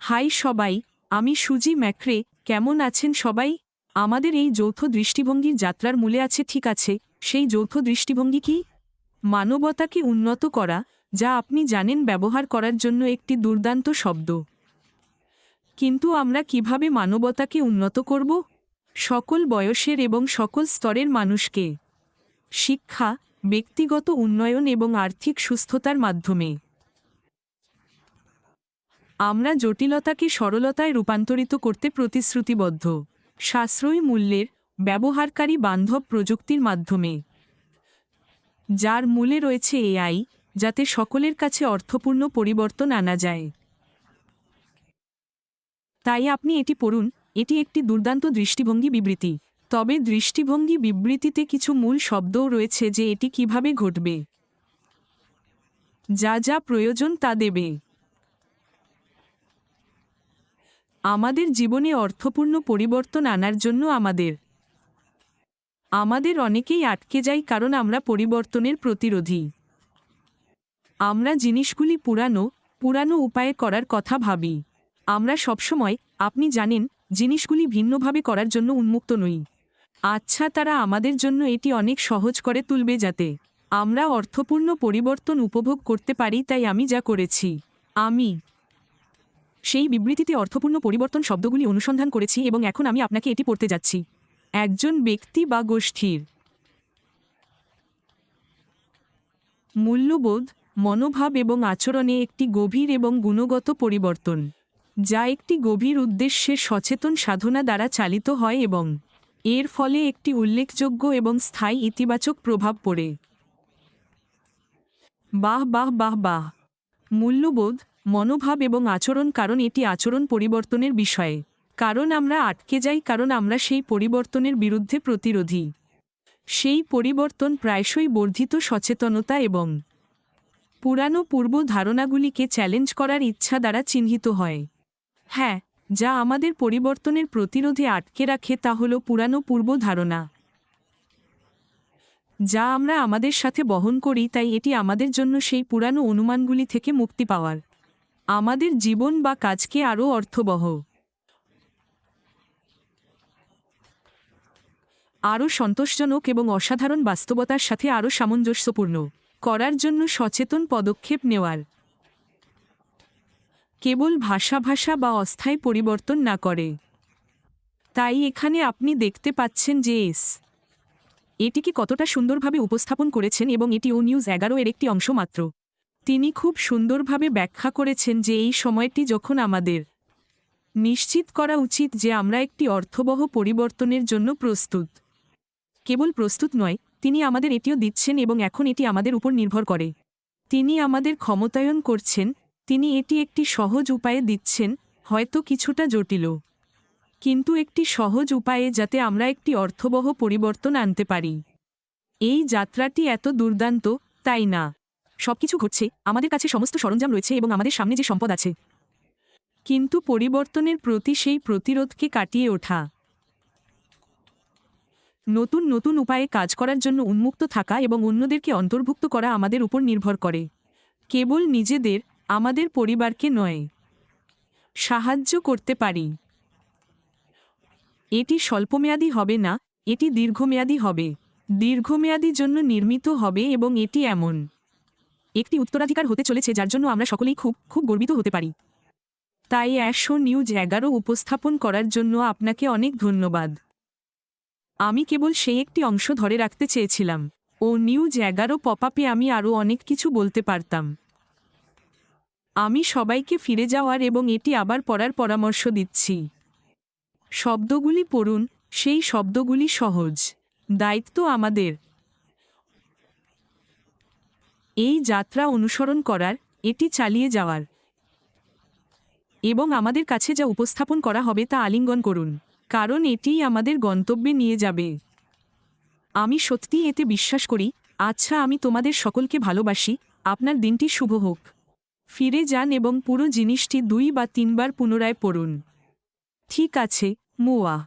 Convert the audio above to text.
High সবাই, আমি সুজি ম্যাক্রে। কেমন আছেন সবাই? আমাদের এই যৌথ দৃষ্টিভঙ্গির যাত্রার মূলে আছে, ঠিক আছে, সেই যৌথ দৃষ্টিভঙ্গি কি? মানবতাকে উন্নত করা, যা আপনি জানেন ব্যবহার করার জন্য একটি দুর্দান্ত শব্দ। কিন্তু আমরা কিভাবে মানবতাকে উন্নত করব? সকল বয়সের এবং সকল স্তরের মানুষকে শিক্ষা, ব্যক্তিগত উন্নয়ন এবং আর্থিক সুস্থতার মাধ্যমে। আমরা জটিলতাকে সরলতায় রূপান্তরিত করতে প্রতিশ্রুতিবদ্ধ, সাশ্রয়ী মূল্যের, ব্যবহারকারী বান্ধব প্রযুক্তির মাধ্যমে, যার মূলে রয়েছে এআই, যাতে সকলের কাছে অর্থপূর্ণ পরিবর্তন আনা যায়। তাই আপনি এটি পড়ুন, এটি একটি দুর্দান্ত দৃষ্টিভঙ্গি বিবৃতি। তবে দৃষ্টিভঙ্গি বিবৃতিতে কিছু মূল শব্দও রয়েছে যে এটি কিভাবে ঘটবে, যা যা প্রয়োজন তা দেবে। আমাদের জীবনে অর্থপূর্ণ পরিবর্তন আনার জন্য আমাদের অনেকেই আটকে যাই কারণ আমরা পরিবর্তনের প্রতিরোধী। আমরা জিনিসগুলি পুরানো উপায়ে করার কথা ভাবি। আমরা সবসময়, আপনি জানেন, জিনিসগুলি ভিন্নভাবে করার জন্য উন্মুক্ত নই। আচ্ছা, তারা আমাদের জন্য এটি অনেক সহজ করে তুলবে যাতে আমরা অর্থপূর্ণ পরিবর্তন উপভোগ করতে পারি। তাই আমি যা করেছি, আমি সেই বিবৃতিতে অর্থপূর্ণ পরিবর্তন শব্দগুলি অনুসন্ধান করেছি এবং এখন আমি আপনাকে এটি পড়তে যাচ্ছি। একজন ব্যক্তি বা গোষ্ঠীর মূল্যবোধ, মনোভাব এবং আচরণে একটি গভীর এবং গুণগত পরিবর্তন, যা একটি গভীর উদ্দেশ্যের সচেতন সাধনা দ্বারা চালিত হয় এবং এর ফলে একটি উল্লেখযোগ্য এবং স্থায়ী ইতিবাচক প্রভাব পড়ে। বাহ বাহ বাহ বাহ! মূল্যবোধ, মনোভাব এবং আচরণ, কারণ এটি আচরণ পরিবর্তনের বিষয়ে। কারণ আমরা আটকে যাই কারণ আমরা সেই পরিবর্তনের বিরুদ্ধে প্রতিরোধী। সেই পরিবর্তন প্রায়শই বর্ধিত সচেতনতা এবং পুরানো পূর্ব ধারণাগুলিকে চ্যালেঞ্জ করার ইচ্ছা দ্বারা চিহ্নিত হয়। হ্যাঁ, যা আমাদের পরিবর্তনের প্রতিরোধে আটকে রাখে তা হল পুরানো পূর্ব ধারণা, যা আমরা আমাদের সাথে বহন করি। তাই এটি আমাদের জন্য সেই পুরানো অনুমানগুলি থেকে মুক্তি পাওয়ার, আমাদের জীবন বা কাজকে আরও অর্থবহ, আরও সন্তোষজনক এবং অসাধারণ বাস্তবতার সাথে আরও সামঞ্জস্যপূর্ণ করার জন্য সচেতন পদক্ষেপ নেওয়ার। কেবল ভাষা বা অস্থায়ী পরিবর্তন না করে। তাই এখানে আপনি দেখতে পাচ্ছেন যে এটিকে কতটা সুন্দরভাবে উপস্থাপন করেছেন এবং এটি ও নিউজ 11 এর একটি অংশ মাত্র। তিনি খুব সুন্দরভাবে ব্যাখ্যা করেছেন যে এই সময়টি যখন আমাদের নিশ্চিত করা উচিত যে আমরা একটি অর্থবহ পরিবর্তনের জন্য প্রস্তুত। কেবল প্রস্তুত নয়, তিনি আমাদের এটিও দিচ্ছেন এবং এখন এটি আমাদের উপর নির্ভর করে। তিনি আমাদের ক্ষমতায়ন করছেন, তিনি এটি একটি সহজ উপায়ে দিচ্ছেন, হয়তো কিছুটা জটিল, কিন্তু একটি সহজ উপায়ে যাতে আমরা একটি অর্থবহ পরিবর্তন আনতে পারি। এই যাত্রাটি এত দুর্দান্ত, তাই না? সবকিছু ঘটছে, আমাদের কাছে সমস্ত সরঞ্জাম রয়েছে এবং আমাদের সামনে যে সম্পদ আছে। কিন্তু পরিবর্তনের প্রতি সেই প্রতিরোধকে কাটিয়ে ওঠা, নতুন উপায়ে কাজ করার জন্য উন্মুক্ত থাকা এবং অন্যদেরকে অন্তর্ভুক্ত করা আমাদের উপর নির্ভর করে। কেবল নিজেদের, আমাদের পরিবারকে নয়, সাহায্য করতে পারি। এটি স্বল্পমেয়াদী হবে না, এটি দীর্ঘমেয়াদী হবে, দীর্ঘমেয়াদী জন্য নির্মিত হবে এবং এটি এমন একটি উত্তরাধিকার হতে চলেছে যার জন্য আমরা সকলেই খুব গর্বিত হতে পারি। তাই ও নিউজ 11 উপস্থাপন করার জন্য আপনাকে অনেক ধন্যবাদ। আমি কেবল সেই একটি অংশ ধরে রাখতে চেয়েছিলাম। ও নিউজ 11 পপ-আপে আমি আরও অনেক কিছু বলতে পারতাম। আমি সবাইকে ফিরে যাওয়ার এবং এটি আবার পড়ার পরামর্শ দিচ্ছি। শব্দগুলি পড়ুন, সেই শব্দগুলি সহজ। দায়িত্ব আমাদের এই যাত্রা অনুসরণ করার, এটি চালিয়ে যাওয়ার, এবং আমাদের কাছে যা উপস্থাপন করা হবে তা আলিঙ্গন করুন, কারণ এটিই আমাদের গন্তব্যে নিয়ে যাবে। আমি সত্যিই এতে বিশ্বাস করি। আচ্ছা, আমি তোমাদের সকলকে ভালোবাসি। আপনার দিনটি শুভ হোক। ফিরে যান এবং পুরো জিনিসটি 2 বা 3 বার পুনরায় পড়ুন। ঠিক আছে, মোয়া।